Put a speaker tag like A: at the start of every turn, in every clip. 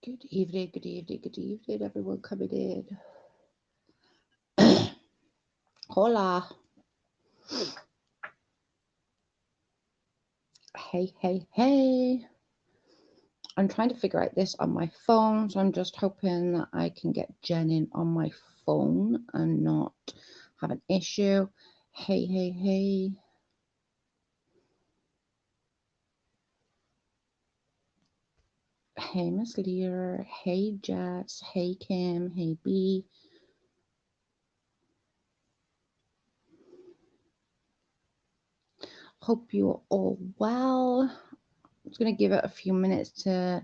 A: Good evening, good evening, good evening, everyone coming in. Hola. Hey, hey, hey. I'm trying to figure out this on my phone, so I'm just hoping that I can get Jen in on my phone and not have an issue. Hey, hey, hey. Hey, Miss Lear. Hey, Jess. Hey, Kim. Hey, B. Hope you're all well. I'm just going to give it a few minutes to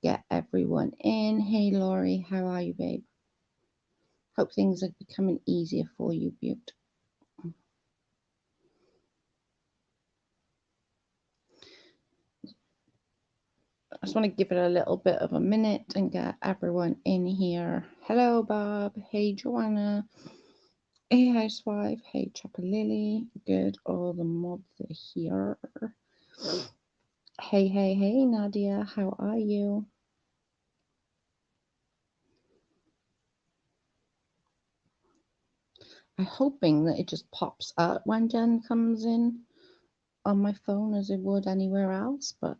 A: get everyone in. Hey, Laurie. How are you, babe? Hope things are becoming easier for you, Butte. I just want to give it a little bit of a minute and get everyone in here. Hello, Bob. Hey, Joanna. Hey, Housewife. Hey, Chopper Lily. Good. All the mods are here. Hey, hey, hey, Nadia. How are you? I'm hoping that it just pops up when Jen comes in on my phone as it would anywhere else, but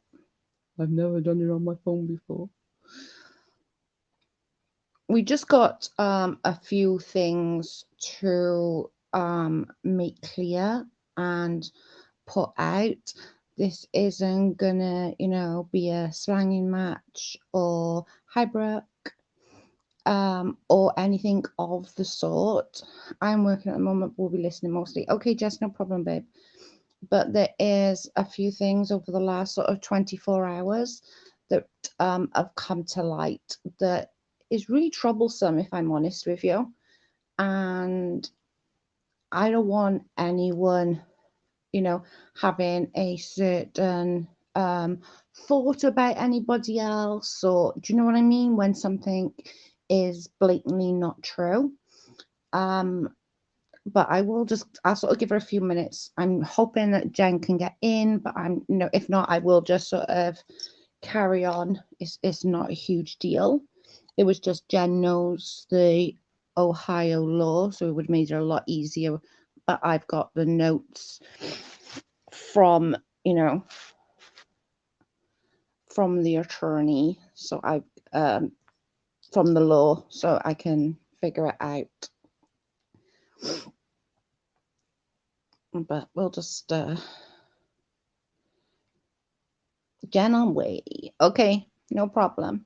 A: I've never done it on my phone before. We just got a few things to make clear and put out. This isn't gonna, be a slanging match or highbrow or anything of the sort. I'm working at the moment, we'll be listening mostly. Okay, Jess, no problem, babe. But there is a few things over the last sort of 24 hours that have come to light that is really troublesome, if I'm honest with you. And I don't want anyone, having a certain thought about anybody else, or do you know what I mean? When something is blatantly not true. Um, but I'll sort of give her a few minutes. I'm hoping that Jen can get in, but if not, I will just sort of carry on. It's not a huge deal. It was just Jen knows the Ohio law, so it would make it a lot easier. But I've got the notes from, you know, from the attorney, so from the law, so I can figure it out. But we'll just Jen on way. Okay, no problem.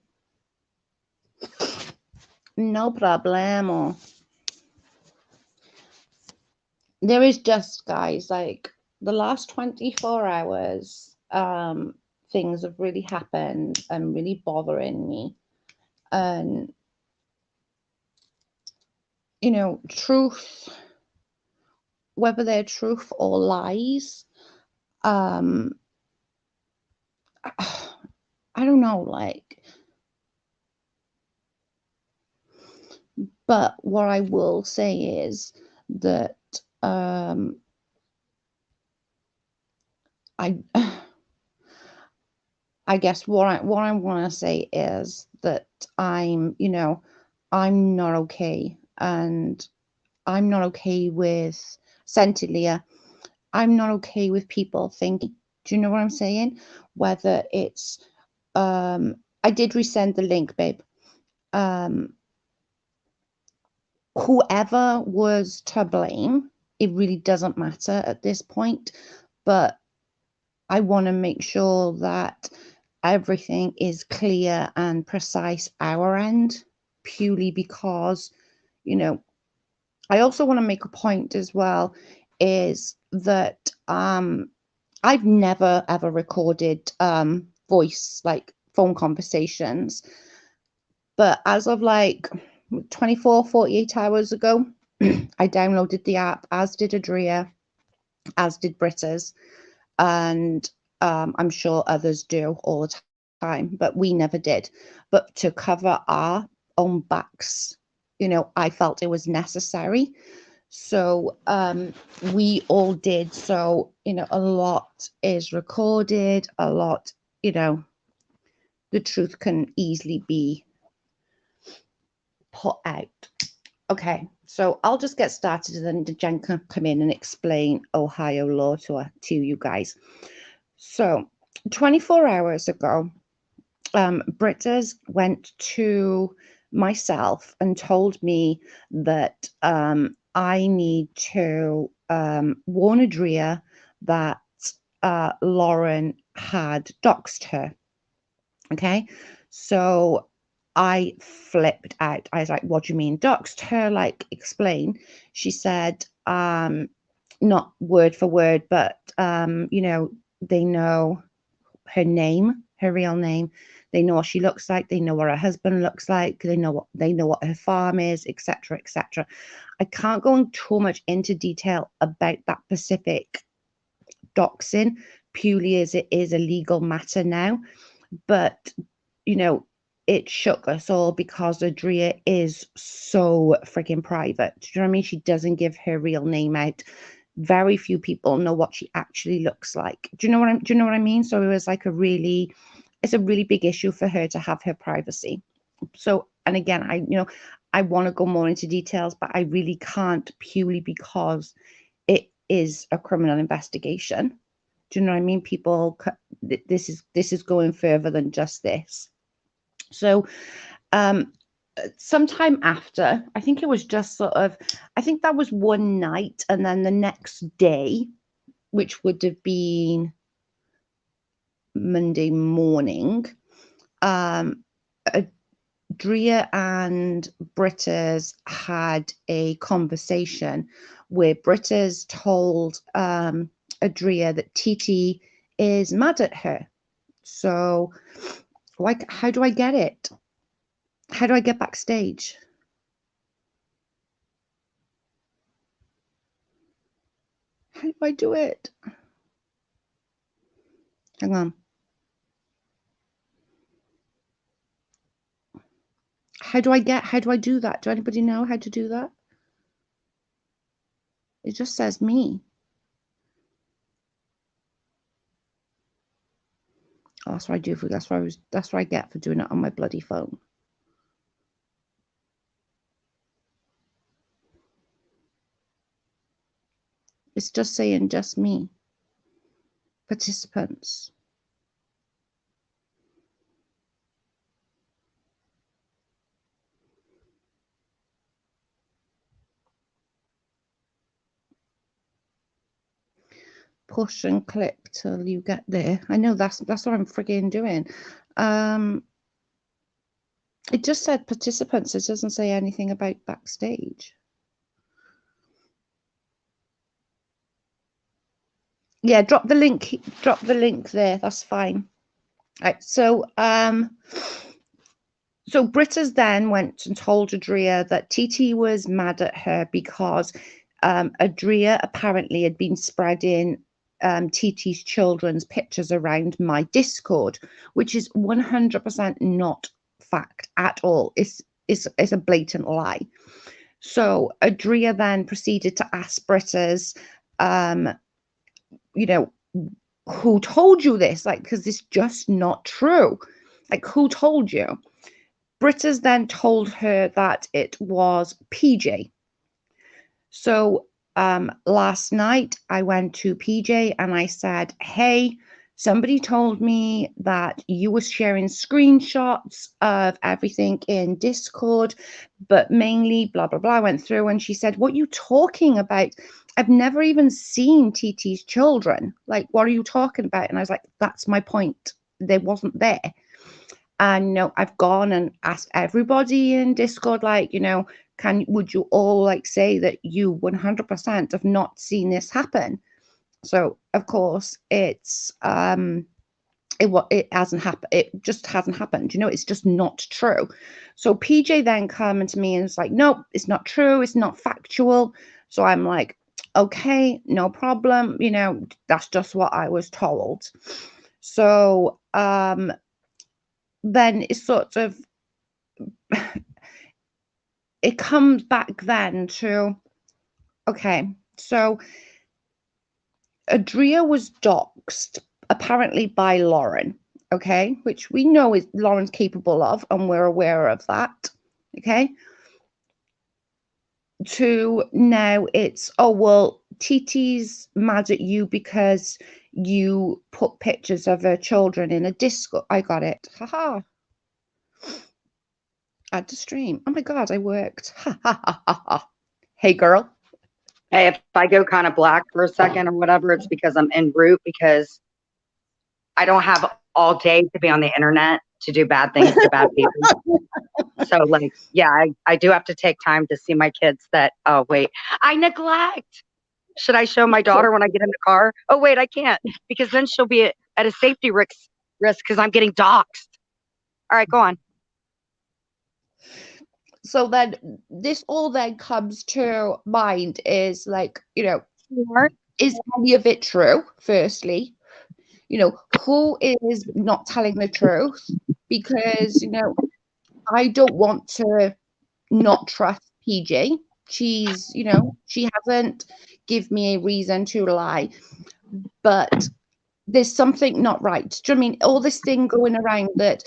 A: No problemo. There is just, guys, like the last 24 hours, things have really happened and really bothering me. And, truth, whether they're truth or lies, um, I don't know, like, but what I will say is that I I guess what I want to say is that I'm not okay, and I'm not okay with Centilia. I'm not okay with people thinking. Do you know what I'm saying? Whether it's I did resend the link, babe. Um, Whoever was to blame, it really doesn't matter at this point. But I want to make sure that everything is clear and precise our end, purely because, you know, I also want to make a point as well, is that I've never ever recorded voice, like phone conversations, but as of like 24, 48 hours ago, I downloaded the app, as did Adria, as did Britta's, and I'm sure others do all the time, but we never did. But to cover our own backs, I felt it was necessary. So we all did. So, a lot is recorded, a lot, you know, the truth can easily be put out. Okay, so I'll just get started and then Jen can come in and explain Ohio law to you guys. So 24 hours ago, Britta's went to myself and told me that I need to warn Adria that Lauren had doxed her. Okay, so I flipped out. I was like, what do you mean doxed her? Like, explain. She said, not word for word, but you know, they know her name, her real name. They know what she looks like. They know what her husband looks like. They know what her farm is, etc., etc. I can't go too much into detail about that specific doxing, purely as it is a legal matter now. But you know, it shook us all because Adria is so freaking private. Do you know what I mean? She doesn't give her real name out. Very few people know what she actually looks like. Do you know what I mean? So it was like it's a really big issue for her to have her privacy. So, and again, I want to go more into details, but I really can't, purely because it is a criminal investigation. Do you know what I mean? People, this is going further than just this. So, sometime after, I think it was just sort of, I think that was one night, and then the next day, which would have been Monday morning, Adria and Britta's had a conversation where Britta's told Adria that Titi is mad at her. So, like, how do I get it? How do I get backstage? How do I do it? Hang on. How do I do that? Do anybody know how to do that? It just says me. Oh, that's what I do for, that's what I get for doing it on my bloody phone. It's just saying just me. Participants. Push and click till you get there. I know that's what I'm frigging doing. It just said participants. It doesn't say anything about backstage. Yeah, drop the link there. That's fine. Right, so so Britta's then went and told Adria that Titi was mad at her because Adria apparently had been spreading Titi's children's pictures around my Discord, which is 100% not fact at all. It's a blatant lie. So Adria then proceeded to ask Britta's, you know, who told you this? Like, because it's just not true. Like, who told you? Britta's then told her that it was PJ. So last night I went to PJ and I said, hey, somebody told me that you were sharing screenshots of everything in Discord, but mainly blah, blah, blah. I went through and she said, what are you talking about? I've never even seen TT's children. Like, what are you talking about? And I was like, that's my point. They wasn't there. And, you know, I've gone and asked everybody in Discord, like, you know, would you all like say that you 100% have not seen this happen? So of course it's it hasn't happened. It just hasn't happened. You know, it's just not true. So PJ then come to me and it's like, no, it's not true. It's not factual. So I'm like, okay, no problem. You know, that's just what I was told. So then it's sort of it comes back then to, okay, so Adria was doxxed apparently by Lauren. okay, which we know is Lauren's capable of, and we're aware of that, okay, to now it's, oh, well, TT's mad at you because you put pictures of her children in a disco. I got it. Haha. Add to stream. Oh my God, I worked. Ha ha ha ha ha. Hey, girl.
B: Hey, if I go kind of black for a second or whatever, it's because I'm en route, because I don't have all day to be on the internet to do bad things to bad people. So, like, yeah, I do have to take time to see my kids that, oh, wait, I neglect. Should I show my daughter when I get in the car? Oh, wait, I can't, because then she'll be at a safety risk because I'm getting doxxed. All right, go on.
A: So then this all then comes to mind is like, you know, is any of it true, firstly? You know, who is not telling the truth? Because, you know, I don't want to not trust PG. She's, you know, she hasn't give me a reason to lie, but there's something not right. Do you know what I mean? All this thing going around that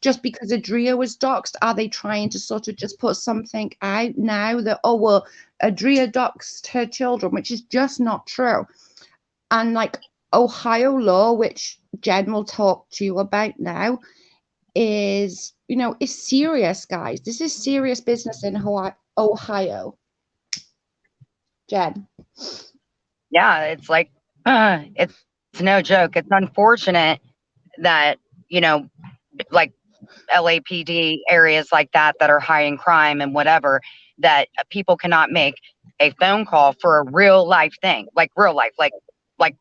A: just because Adria was doxxed, are they trying to sort of just put something out now that, oh, well, Adria doxxed her children, which is just not true. And like Ohio law, which Jen will talk to you about now, is, you know, is serious, guys. This is serious business in Ohio. Jen.
B: Yeah, it's like, it's no joke. It's unfortunate that, you know, like LAPD areas like that are high in crime and whatever, that people cannot make a phone call for a real life thing, like real life, like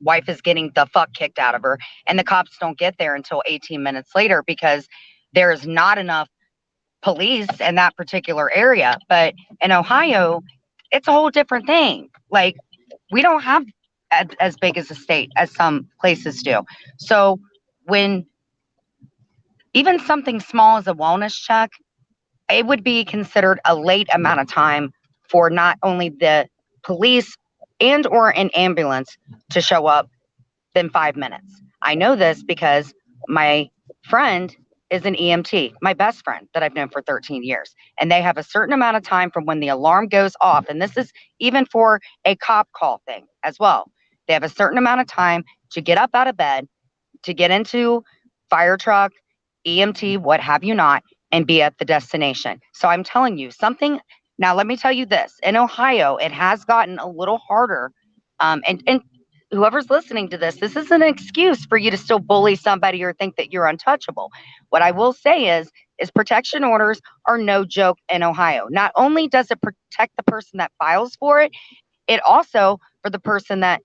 B: wife is getting the fuck kicked out of her, and the cops don't get there until 18 minutes later because there is not enough police in that particular area. But in Ohio, it's a whole different thing. Like, we don't have as big as a state as some places do. So when even something small as a wellness check, it would be considered a late amount of time for not only the police and or an ambulance to show up than 5 minutes. I know this because my friend is an EMT, my best friend that I've known for 13 years. And they have a certain amount of time from when the alarm goes off. And this is even for a cop call thing as well. They have a certain amount of time to get up out of bed, to get into fire truck, EMT, what have you not, and be at the destination. So I'm telling you something. Now, let me tell you this. In Ohio, it has gotten a little harder. And whoever's listening to this isn't an excuse for you to still bully somebody or think that you're untouchable. What I will say is protection orders are no joke in Ohio. Not only does it protect the person that files for it, it also, for the person that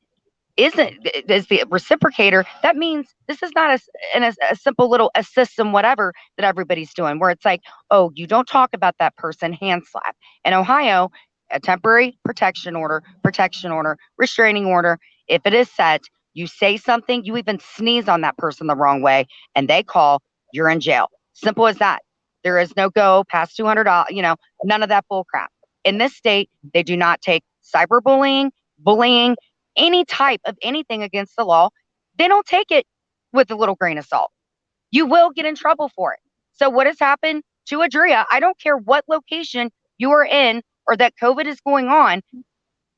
B: isn't, is the reciprocator, that means this is not a simple little assist and whatever that everybody's doing, where it's like, oh, you don't talk about that person, hand slap. In Ohio, a temporary protection order, restraining order, if it is set, you say something, you even sneeze on that person the wrong way, and they call, you're in jail. Simple as that. There is no go past $200, none of that bull crap. In this state, they do not take cyberbullying, bullying, any type of anything against the law. They don't take it with a little grain of salt. You will get in trouble for it. So what has happened to Adria? I don't care what location you are in or that COVID is going on.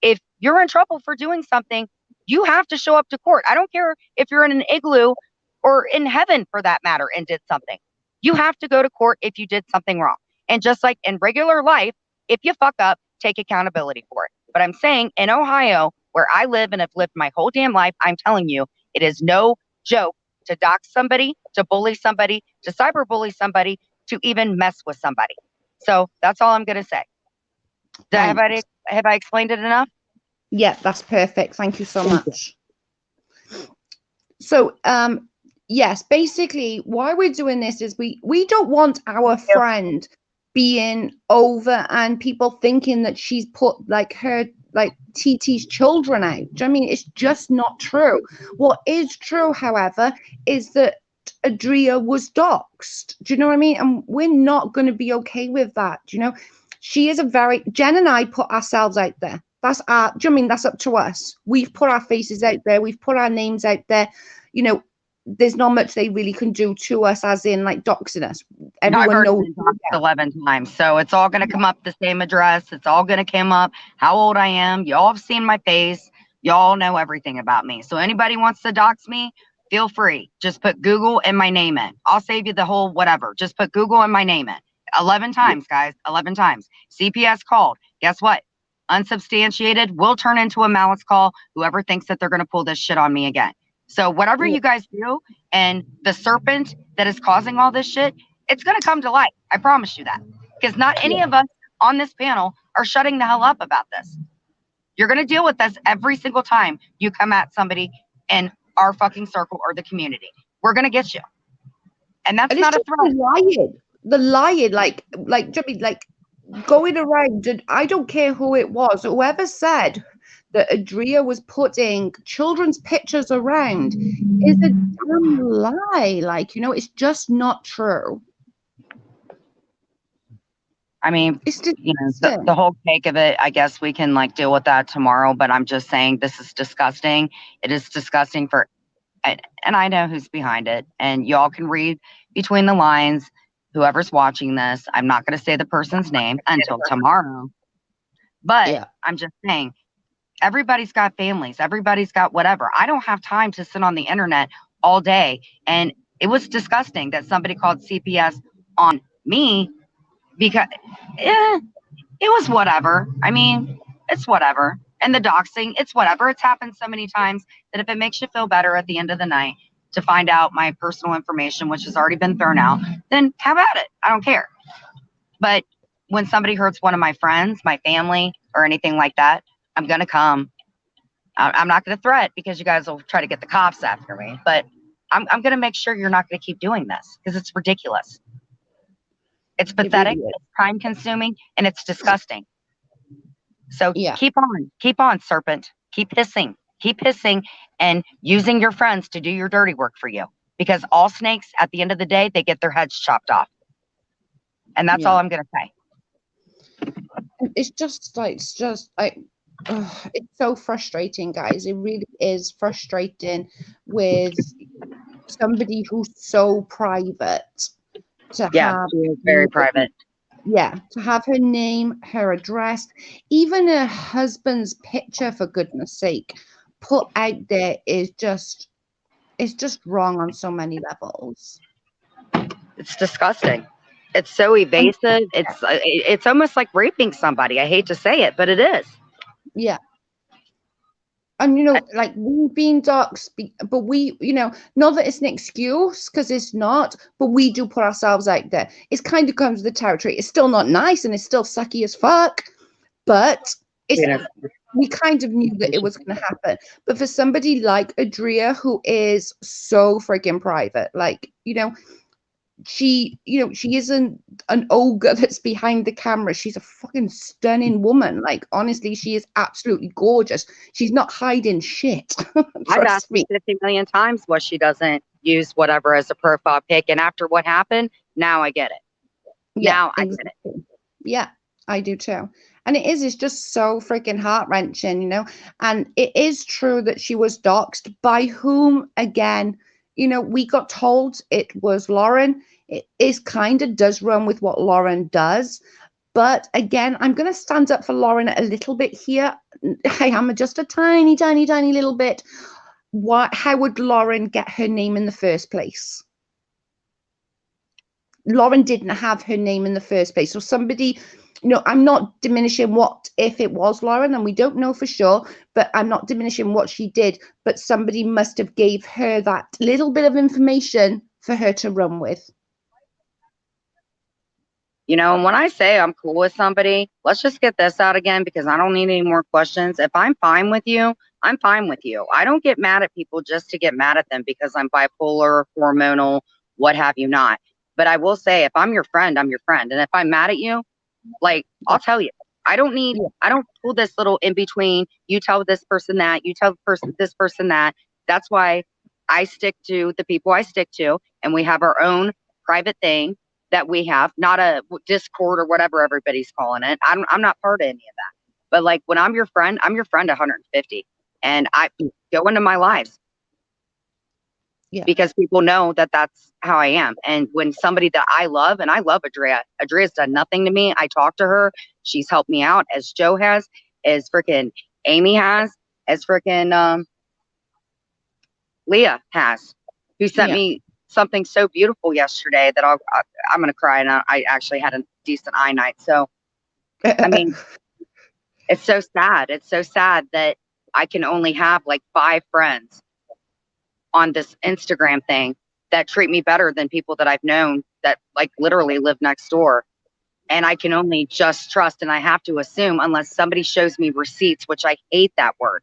B: If you're in trouble for doing something, you have to show up to court. I don't care if you're in an igloo or in heaven for that matter and did something. You have to go to court if you did something wrong. And just like in regular life, if you fuck up, take accountability for it. But I'm saying in Ohio, where I live and have lived my whole damn life, I'm telling you, it is no joke to dox somebody, to bully somebody, to cyberbully somebody, to even mess with somebody. So that's all I'm going to say. Have I explained it enough?
A: Yeah, that's perfect. Thank you so much. So, yes, basically why we're doing this is we don't want our friend being over and people thinking that she's put like her, like TT's children out. Do you know what I mean? It's just not true. What is true, however, is that Adria was doxxed. Do you know what I mean? And we're not going to be okay with that. Do you know? She is Jen and I put ourselves out there. That's do you know what I mean? That's up to us. We've put our faces out there. We've put our names out there. You know, there's not much they really can do to us, as in like doxing us.
B: I've
A: Everyone
B: already
A: knows.
B: been doxxed 11 times. So it's all going to come up the same address. It's all going to come up how old I am. Y'all have seen my face. Y'all know everything about me. So anybody wants to dox me, feel free. Just put Google and my name in. I'll save you the whole whatever. Just put Google and my name in. 11 times, guys. 11 times. CPS called. Guess what? Unsubstantiated will turn into a malice call. Whoever thinks that they're going to pull this shit on me again. So whatever you guys do, and the serpent that is causing all this shit, it's going to come to light. I promise you that. Because not any of us on this panel are shutting the hell up about this. You're going to deal with this every single time you come at somebody in our fucking circle or the community. We're going to get you. And that's not a threat.
A: The lying, like Jimmy, like going around, and I don't care who it was, whoever said that Adria was putting children's pictures around is a damn lie. Like, you know, it's just not true.
B: I mean,
A: it's just,
B: you know, the whole cake of it, I guess we can like deal with that tomorrow, but I'm just saying this is disgusting. It is disgusting for, and I know who's behind it, and y'all can read between the lines, whoever's watching this. I'm not going to say the person's name until tomorrow, but I'm just saying, everybody's got families. Everybody's got whatever. I don't have time to sit on the internet all day. And it was disgusting that somebody called CPS on me because it was whatever. I mean, it's whatever. And the doxing, it's whatever. It's happened so many times that if it makes you feel better at the end of the night to find out my personal information, which has already been thrown out, then have at it. I don't care. But when somebody hurts one of my friends, my family, or anything like that, I'm going to come. I'm not going to threat because you guys will try to get the cops after me, but I'm going to make sure you're not going to keep doing this because it's ridiculous. It's pathetic, it's time consuming, and it's disgusting. So keep on, serpent. Keep hissing and using your friends to do your dirty work for you, because all snakes at the end of the day, they get their heads chopped off. And that's all I'm going to say.
A: It's just like, it's so frustrating, guys. It really is frustrating with somebody who's so private to have
B: very private.
A: Yeah, to have her name, her address, even her husband's picture, for goodness sake, put out there is just, it's just wrong on so many levels.
B: It's disgusting. It's so evasive. It's almost like raping somebody. I hate to say it, but it is.
A: Yeah. And, you know, like, we've been doxxed, but we, you know, not that it's an excuse, because it's not, but we do put ourselves out there. It's kind of comes with the territory. It's still not nice, and it's still sucky as fuck, but we kind of knew that it was going to happen. But for somebody like Adria, who is so freaking private, like, you know, she isn't an ogre that's behind the camera. She's a fucking stunning woman. Like, honestly, she is absolutely gorgeous. She's not hiding shit.
B: I've asked me 50 million times why she doesn't use whatever as a profile pic, and after what happened, now I get it. Now I get it.
A: Yeah, I do too. And it's just so freaking heart-wrenching, you know. And it is true that she was doxxed. By whom? Again, you know, we got told it was Lauren. It is kind of does run with what Lauren does. But again, I'm going to stand up for Lauren a little bit here. I am just a tiny, tiny, tiny little bit. How would Lauren get her name in the first place? Lauren didn't have her name in the first place. So somebody, you know, I'm not diminishing what if it was Lauren, and we don't know for sure, but I'm not diminishing what she did. But somebody must have gave her that little bit of information for her to run with.
B: You know, and when I say I'm cool with somebody, let's just get this out again, because I don't need any more questions. If I'm fine with you, I'm fine with you. I don't get mad at people just to get mad at them because I'm bipolar, hormonal, what have you not. But I will say, if I'm your friend, I'm your friend. And if I'm mad at you, like, I'll tell you. I don't pull this little in between. You tell this person that, you tell this person that. That's why I stick to the people I stick to, and we have our own private thing that we have, not a Discord or whatever everybody's calling it. I'm not part of any of that. But like, when I'm your friend 150, and I go into my lives.
A: Yeah.
B: because people know that that's how I am. And when somebody that I love, and I love Adria's done nothing to me. I talk to her. She's helped me out, as Joe has, as freaking Amy has, as freaking Leah has, who sent
A: Yeah.
B: me something so beautiful yesterday that I'm going to cry. And I actually had a decent eye night. So, I mean, it's so sad. It's so sad that I can only have like 5 friends on this Instagram thing that treat me better than people that I've known that like literally live next door. And I can only just trust, and I have to assume unless somebody shows me receipts, which I hate that word,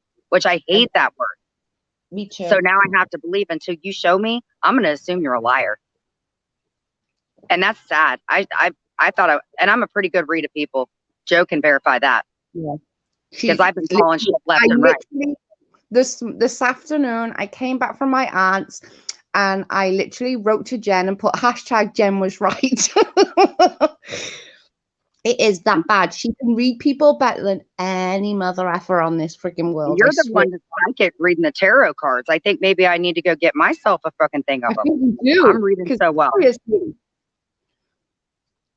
A: Me too.
B: So now I have to believe until you show me, I'm going to assume you're a liar. And that's sad. I thought and I'm a pretty good read of people. Joe can verify that.
A: Yeah.
B: Because I've been calling shit left and right.
A: This afternoon, I came back from my aunt's and I literally wrote to Jen and put hashtag Jen was right. It is that bad. She can read people better than any mother effer on this freaking world.
B: You're the one that's like it reading the tarot cards. I think maybe I need to go get myself a fucking thing of them.
A: I think you do.
B: I'm reading so well.
A: Seriously.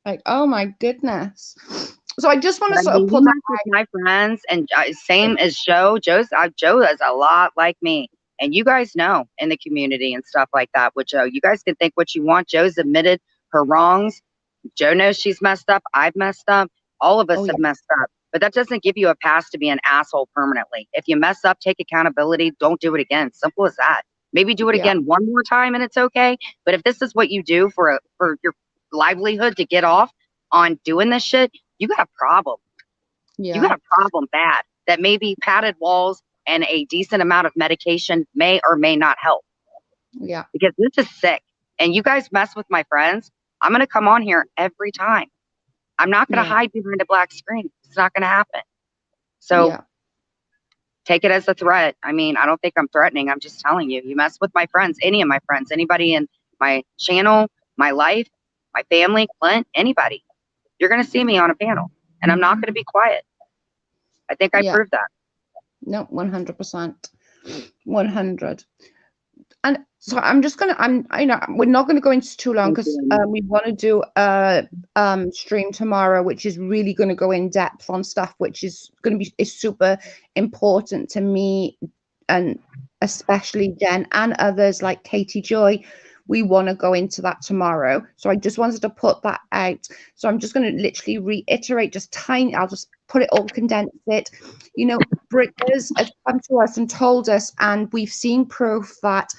A: Like, oh my goodness. So I just want to sort of put that
B: with my friends, and same as Joe. Joe is a lot like me, and you guys know in the community and stuff like that with Joe. You guys can think what you want. Joe's admitted her wrongs. Joe knows she's messed up. I've messed up. All of us have messed up. But that doesn't give you a pass to be an asshole permanently. If you mess up, take accountability. Don't do it again. Simple as that. Maybe do it again one more time and it's okay. But if this is what you do for your livelihood to get off on doing this shit, you got a problem. You got a problem bad that maybe padded walls and a decent amount of medication may or may not help.
A: Yeah.
B: Because this is sick. And you guys mess with my friends, I'm going to come on here every time. I'm not going to hide behind a black screen. It's not going to happen. So take it as a threat. I mean, I don't think I'm threatening. I'm just telling you, you mess with my friends, any of my friends, anybody in my channel, my life, my family, Clint, anybody, you're going to see me on a panel and I'm not going to be quiet. I think I proved that.
A: No, 100%. 100. And so I'm just gonna, we're not gonna go into too long because we want to do a stream tomorrow, which is really going to go in depth on stuff, which is going to be super important to me and especially Jen and others like Katie Joy. We want to go into that tomorrow. So I just wanted to put that out. So I'm just going to literally reiterate just tiny, I'll just put it all, condense it. You know, Britters have come to us and told us, and we've seen proof that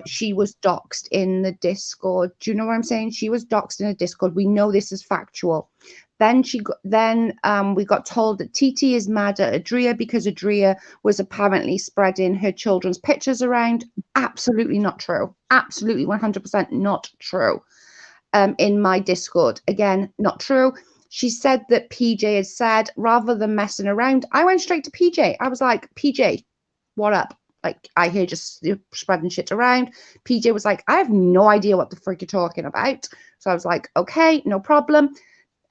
A: she was doxxed in the Discord. Do you know what I'm saying? She was doxxed in a Discord. We know this is factual. Then we got told that TT is mad at Adria because Adria was apparently spreading her children's pictures around. Absolutely not true. Absolutely 100% not true. In my Discord, again, not true. She said that PJ had said, rather than messing around, I went straight to PJ. I was like, PJ, what up? Like, I hear just spreading shit around. PJ was like, I have no idea what the frick you're talking about. So I was like, okay, no problem.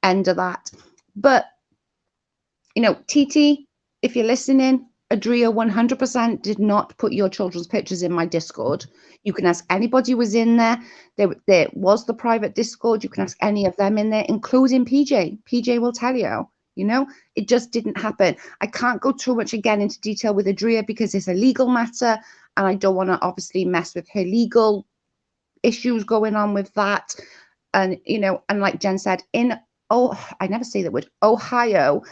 A: End of that. But, you know, TT, if you're listening, Adria 100% did not put your children's pictures in my Discord. You can ask anybody who was in there. There was the private Discord. You can ask any of them in there, including PJ. PJ will tell you. You know, it just didn't happen. I can't go too much again into detail with Adria because it's a legal matter and I don't want to obviously mess with her legal issues going on with that. And, you know, and like Jen said, I never say that word, Ohio,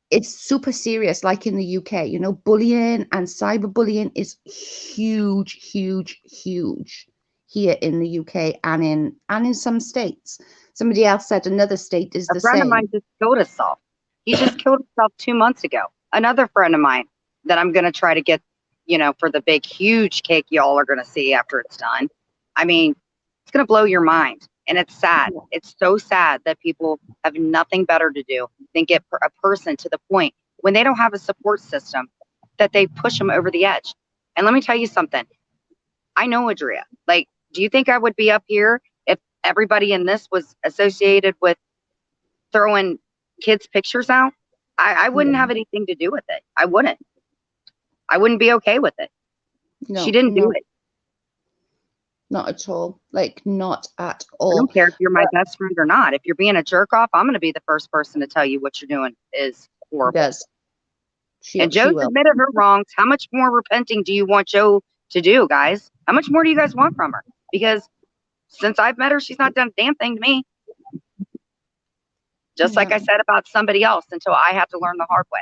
A: it's super serious, like in the UK. You know, bullying and cyberbullying is huge, huge, huge here in the UK and in some states. Somebody else said another state is the same. A friend of
B: mine just killed himself. He just killed himself 2 months ago. Another friend of mine that I'm going to try to get, you know, for the big, huge cake y'all are going to see after it's done. I mean, it's going to blow your mind. And it's sad. It's so sad that people have nothing better to do than get a person to the point when they don't have a support system that they push them over the edge. And let me tell you something. I know Adria. Like, do you think I would be up here if everybody in this was associated with throwing kids' pictures out? I wouldn't have anything to do with it. I wouldn't be okay with it. She didn't do it.
A: Not at all. Like, not at
B: I
A: all.
B: don't care if you're my best friend or not. If you're being a jerk off, I'm going to be the first person to tell you what you're doing is horrible.
A: Does.
B: And
A: She
B: Joe's
A: will.
B: admitted her wrongs. How much more repenting do you want Joe to do, guys? How much more do you guys want from her? Because since I've met her, she's not done a damn thing to me. Just like I said about somebody else, until I have to learn the hard way.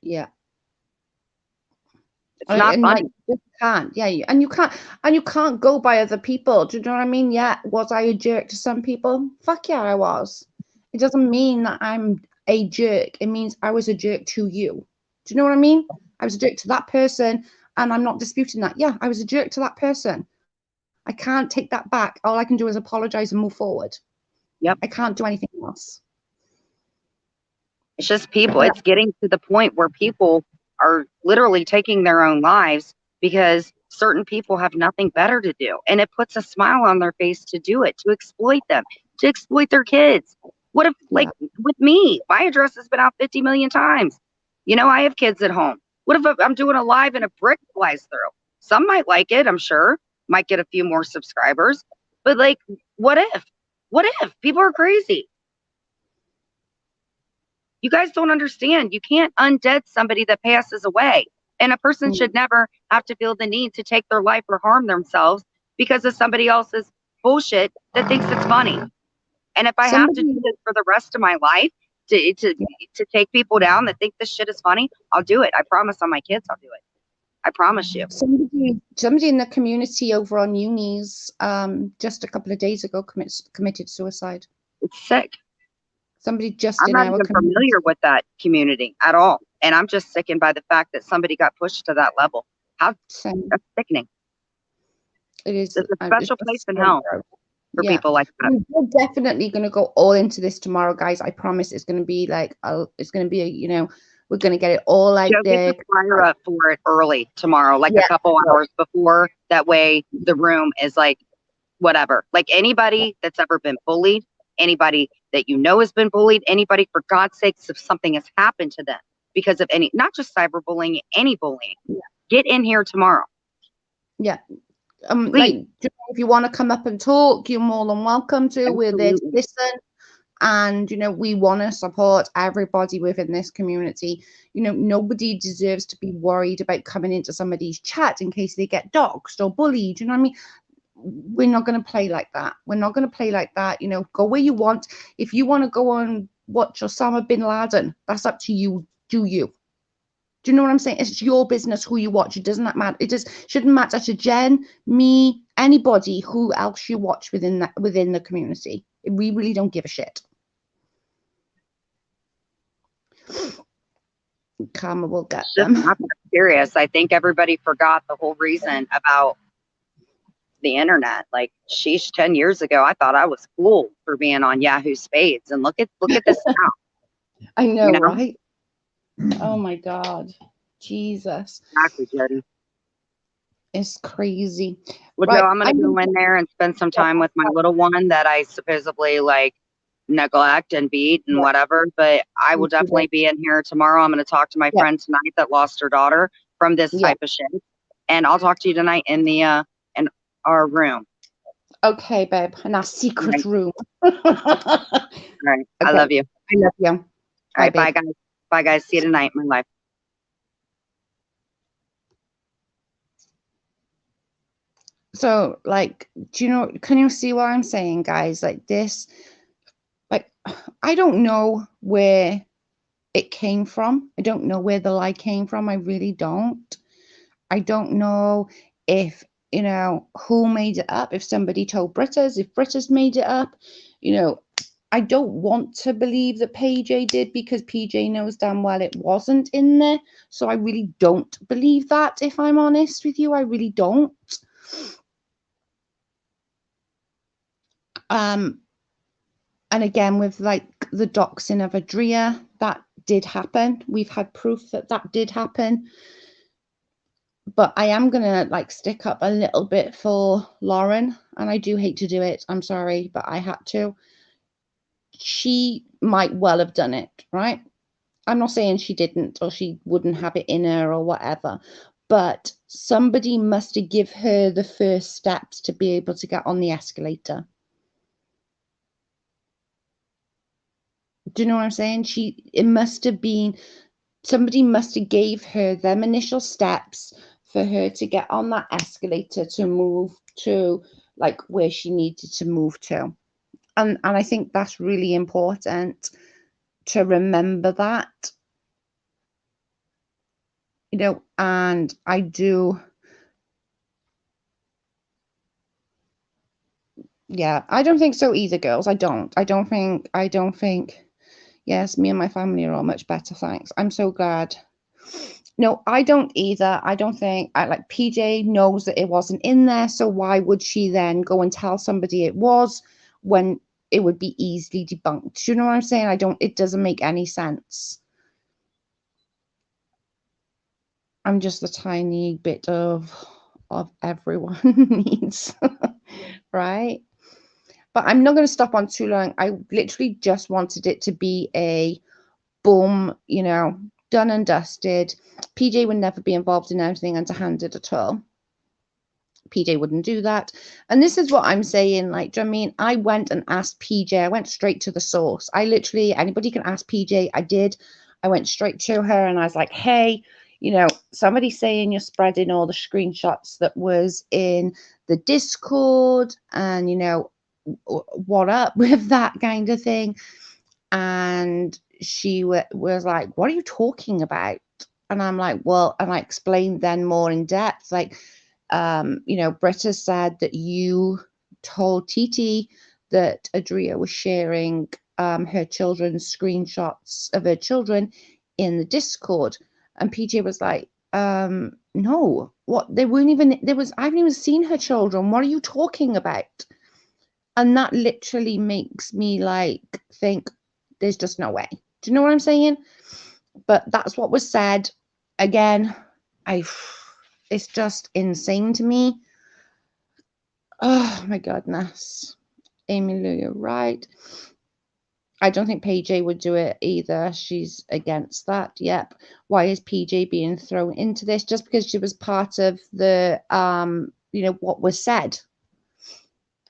A: Yeah.
B: It's not
A: and
B: funny.
A: like, you can't, and you can't go by other people. Do you know what I mean? Yeah, was I a jerk to some people? Fuck yeah, I was. It doesn't mean that I'm a jerk. It means I was a jerk to you. Do you know what I mean? I was a jerk to that person, and I'm not disputing that. Yeah, I was a jerk to that person. I can't take that back. All I can do is apologize and move forward.
B: Yep.
A: I can't do anything else.
B: It's just people. It's getting to the point where people are literally taking their own lives because certain people have nothing better to do. And it puts a smile on their face to do it, to exploit them, to exploit their kids. What if, like, with me, my address has been out 50 million times. You know, I have kids at home. What if I'm doing a live and a brick flies through? Some might like it, I'm sure. Might get a few more subscribers. But, like, what if? What if? People are crazy. You guys don't understand. You can't undead somebody that passes away. And a person should never have to feel the need to take their life or harm themselves because of somebody else's bullshit that thinks it's funny. And if I have to do this for the rest of my life to take people down that think this shit is funny, I'll do it. I promise on my kids I'll do it. I promise you.
A: Somebody in the community over on Unis just a couple of days ago committed suicide.
B: It's sick.
A: Somebody just
B: I'm not even familiar with that community at all. And I'm just sickened by the fact that somebody got pushed to that level. That's sickening.
A: It is.
B: It's a special place in hell for people like that.
A: We're definitely going to go all into this tomorrow, guys. I promise it's going to be like, it's going to be, you know, we're going to get it all out there.
B: Get the flyer up for it early tomorrow, like a couple hours before. That way the room is like, whatever. Like anybody that's ever been bullied, anybody that you know has been bullied, anybody, for God's sakes, if something has happened to them because of any, not just cyberbullying, any bullying, get in here tomorrow.
A: Yeah. Like, if you want to come up and talk, you're more than welcome to. We're there to listen. And, you know, we want to support everybody within this community. You know, nobody deserves to be worried about coming into somebody's chat in case they get doxxed or bullied. You know what I mean? We're not going to play like that. We're not going to play like that. You know, go where you want. If you want to go and watch Osama bin Laden, that's up to you. Do you? Do you know what I'm saying? It's your business who you watch. It doesn't matter. It just shouldn't matter to Jen, me, anybody who else you watch within the community. We really don't give a shit. Karma will get them.
B: I'm serious. I think everybody forgot the whole reason about the internet. Like, sheesh, 10 years ago, I thought I was cool for being on Yahoo Spades, and look at this now.
A: I know, you know, right? Oh my God, Jesus.
B: Exactly, Jody.
A: It's crazy.
B: Well, Joe, I'm gonna go in there and spend some time with my little one that I supposedly like neglect and beat and whatever. But I will definitely be in here tomorrow. I'm gonna talk to my friend tonight that lost her daughter from this type of shit, and I'll talk to you tonight in the in our room.
A: Okay, babe, in our secret room.
B: All right. I love you.
A: I love you.
B: All right, bye guys. Bye guys. See you tonight, my life.
A: So, like, do you know, can you see what I'm saying, guys? Like this, like, I don't know where it came from. I don't know where the lie came from. I really don't. I don't know if, you know, who made it up, if somebody told Britta's, if Britta's made it up. You know, I don't want to believe that PJ did, because PJ knows damn well it wasn't in there. So I really don't believe that, if I'm honest with you. I really don't. And again, with like the doxing of Adria, that did happen. We've had proof that that did happen. But I am going to like stick up a little bit for Lauren. And I do hate to do it. I'm sorry, but I had to. She might well have done it, right? I'm not saying she didn't or she wouldn't have it in her or whatever. but somebody must have give her the first steps to be able to get on the escalator. Do you know what I'm saying? It must have been, somebody must have gave her them initial steps for her to get on that escalator to move to like where she needed to move to. And I think that's really important to remember that, you know, and I do. Yeah, I don't think so either, girls. I don't think, yes, me and my family are all much better, thanks. I'm so glad. No, I don't either. I don't think, like, PJ knows that it wasn't in there, so why would she then go and tell somebody it was when it would be easily debunked? You know what I'm saying? It doesn't make any sense. I'm just a tiny bit of everyone needs, right? But I'm not going to stop on too long. I literally just wanted it to be a boom, you know, done and dusted. PJ would never be involved in anything underhanded at all. PJ wouldn't do that. And this is what I'm saying. Like, do you know what I mean? I went and asked PJ. I went straight to the source. I literally, anybody can ask PJ. I did. I went straight to her and I was like, hey, you know, somebody's saying you're spreading all the screenshots that was in the Discord, and, you know, what up with that kind of thing. And she was like, what are you talking about? And I'm like, well, and I explained then more in depth, like, you know, Britta said that you told Titi that Adria was sharing her children's screenshots of her children in the Discord. And PJ was like, no, what, they weren't even, I haven't even seen her children. What are you talking about? And that literally makes me like think there's just no way. Do you know what I'm saying? But that's what was said. Again, it's just insane to me. Oh my goodness. Amy Lou, you're right. I don't think PJ would do it either. She's against that. Yep. Why is PJ being thrown into this? Just because she was part of the you know, what was said.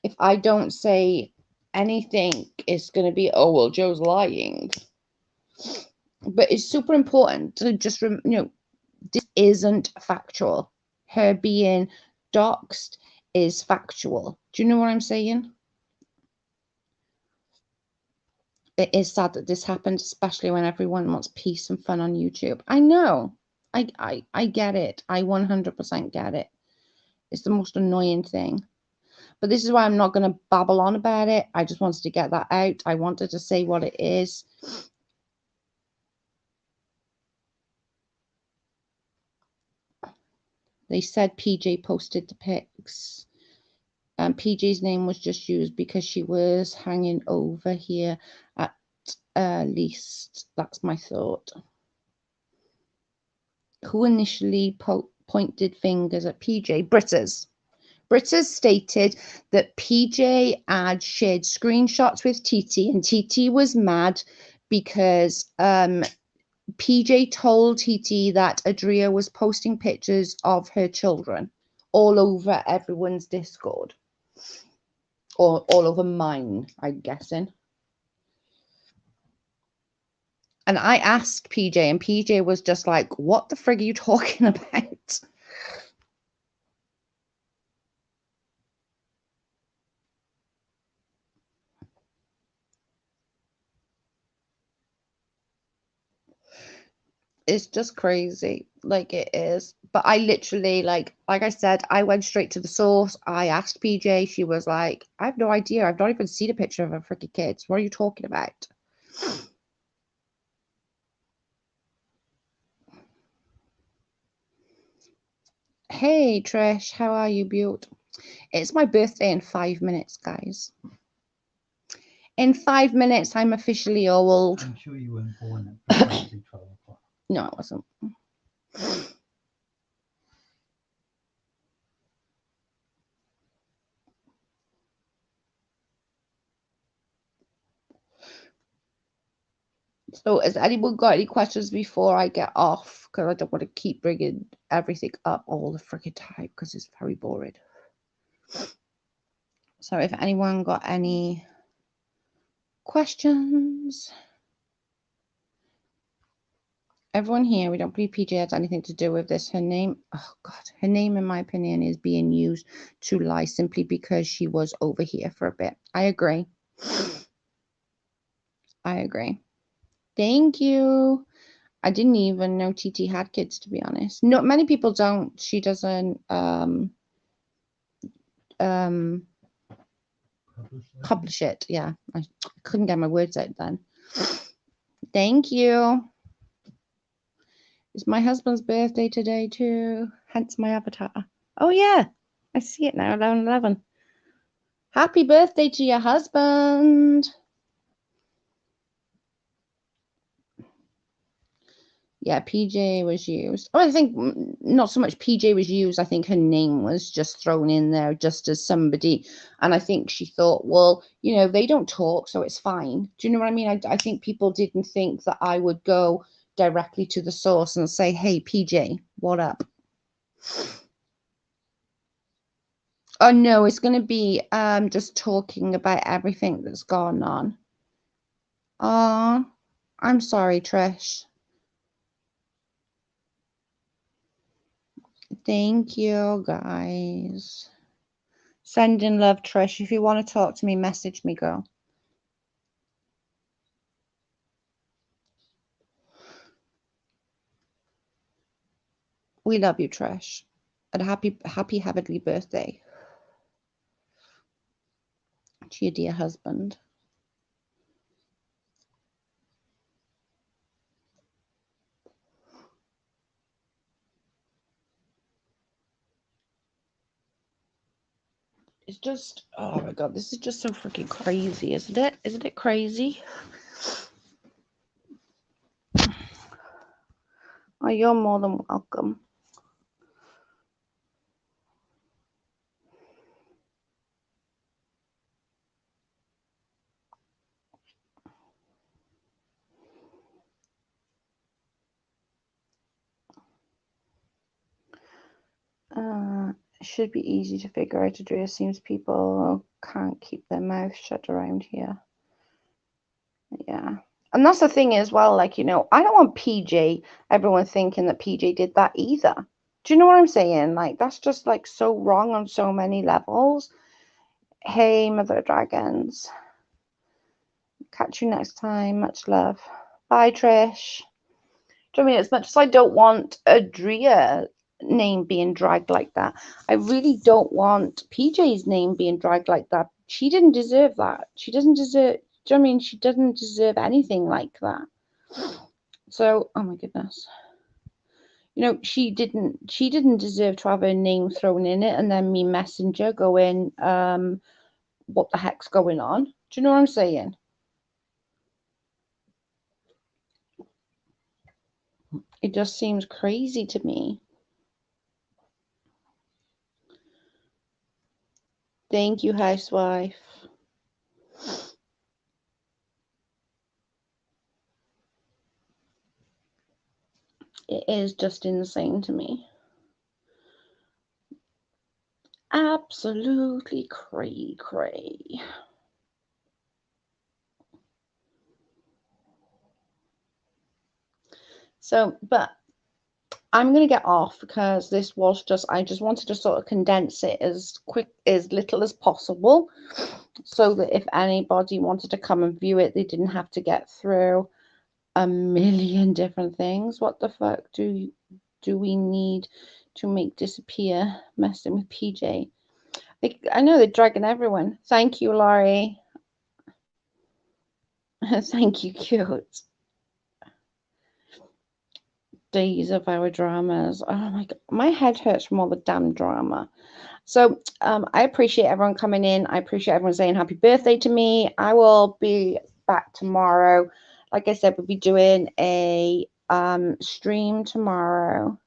A: If I don't say anything, it's going to be, oh, well, Joe's lying. But it's super important to just, you know, this isn't factual. Her being doxxed is factual. Do you know what I'm saying? It is sad that this happened, especially when everyone wants peace and fun on YouTube. I know. I get it. I 100% get it. It's the most annoying thing. But this is why I'm not going to babble on about it. I just wanted to get that out. I wanted to say what it is. They said PJ posted the pics. PJ's name was just used because she was hanging over here at least. That's my thought. Who initially pointed fingers at PJ? Britta's. Britta's stated that PJ had shared screenshots with Titi, and Titi was mad because PJ told Titi that Adria was posting pictures of her children all over everyone's Discord. Or all over mine, I'm guessing. And I asked PJ, and PJ was just like, what the frig are you talking about? It's just crazy. Like, it is. But I literally, like I said, I went straight to the source. I asked PJ. She was like, I have no idea. I've not even seen a picture of her freaking kids. What are you talking about? Hey, Trish. How are you, Butte? It's my birthday in 5 minutes, guys. In 5 minutes, I'm officially old.
C: I'm sure you weren't born at precisely 12 o'clock.
A: No, I wasn't. So has anyone got any questions before I get off? Because I don't want to keep bringing everything up all the freaking time because it's very boring. So if anyone got any questions, everyone here, we don't believe PJ has anything to do with this. Her name, oh God, her name, in my opinion, is being used to lie simply because she was over here for a bit. I agree. I agree. Thank you. I didn't even know TT had kids, to be honest. Not many people don't. She doesn't publish it. Yeah, I couldn't get my words out then. Thank you. It's my husband's birthday today too, hence my avatar. Oh yeah, I see it now, 11/11. Happy birthday to your husband. Yeah, PJ was used. Oh, I think not so much PJ was used. I think her name was just thrown in there just as somebody. And I think she thought, well, you know, they don't talk, so it's fine. Do you know what I mean? I think people didn't think that I would go directly to the source and say, hey, PJ, what up? Oh, no, it's going to be just talking about everything that's gone on. Oh, I'm sorry, Trish. Thank you, guys. Send in love, Trish. If you want to talk to me, message me, girl. We love you, Trish. And happy heavenly birthday to your dear husband. It's just, oh my God, this is just so freaking crazy, isn't it? Isn't it crazy? Oh, you're more than welcome. It should be easy to figure out, Adria. Seems people can't keep their mouth shut around here. Yeah. And that's the thing as well, like, you know, I don't want PJ, everyone thinking that PJ did that either. Do you know what I'm saying? Like, that's just like so wrong on so many levels. Hey, Mother Dragons. Catch you next time. Much love. Bye, Trish. Do you know what I mean? As much as I don't want Adria name being dragged like that, I really don't want PJ's name being dragged like that. She didn't deserve that. She doesn't deserve, do you know what I mean? She doesn't deserve anything like that. So, oh my goodness. You know, she didn't deserve to have her name thrown in it and then me messenger going, what the heck's going on? Do you know what I'm saying? It just seems crazy to me. Thank you, housewife. It is just insane to me. Absolutely cray. So, but I'm going to get off because this was just, I just wanted to sort of condense it as little as possible so that if anybody wanted to come and view it, they didn't have to get through a million different things. What the fuck do we need to make disappear messing with PJ? I know they're dragging everyone. Thank you, Laurie. Thank you, cute. Days of our dramas. Oh my God, my head hurts from all the damn drama. So I appreciate everyone coming in. I appreciate everyone saying happy birthday to me. I will be back tomorrow. Like I said, we'll be doing a stream tomorrow.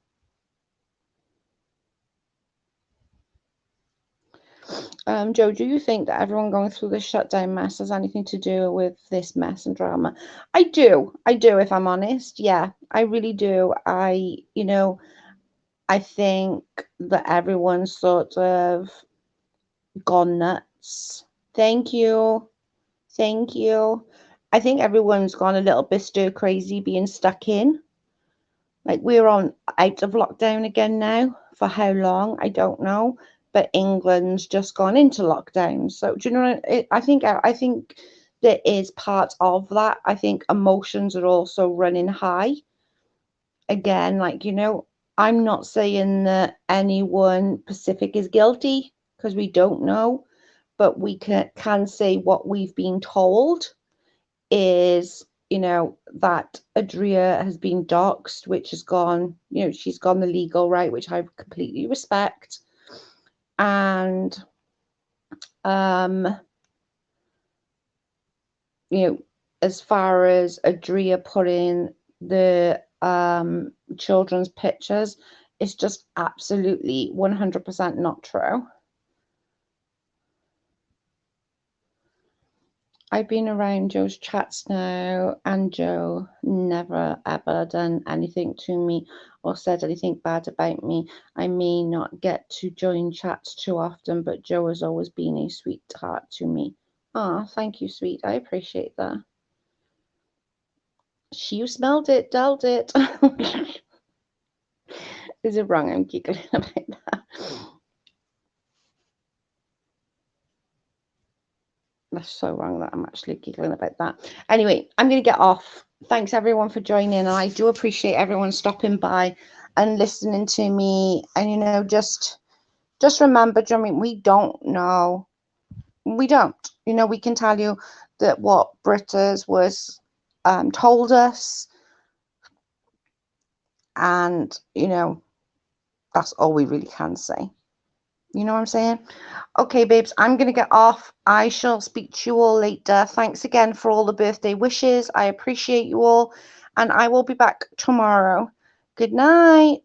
A: Joe, do you think that everyone going through this shutdown mess has anything to do with this mess and drama? I do, if I'm honest. Yeah, I really do. I think that everyone's sort of gone nuts. Thank you. Thank you. I think everyone's gone a little bit stir crazy being stuck in. Like we're on out of lockdown again now. For how long? I don't know. But England's just gone into lockdown. So do you know? I think there is part of that. I think emotions are also running high. Again, like I'm not saying that anyone Pacific is guilty because we don't know, but we can say what we've been told is that Adria has been doxxed, which has gone, she's gone the legal route, which I completely respect. And as far as Adria putting the children's pictures, it's just absolutely 100% not true. I've been around Joe's chats now, and Joe never ever done anything to me or said anything bad about me. I may not get to join chats too often, but Joe has always been a sweetheart to me. Ah, thank you, sweet. I appreciate that. You smelled it, dealt it. Is it wrong? I'm giggling about that. That's so wrong that I'm actually giggling about that. Anyway, I'm going to get off. Thanks everyone for joining, and I do appreciate everyone stopping by and listening to me. And just remember, we don't know. We don't. We can tell you that what Britta's was told us, and that's all we really can say. You know what I'm saying? Okay, babes, I'm going to get off. I shall speak to you all later. Thanks again for all the birthday wishes. I appreciate you all. And I will be back tomorrow. Good night.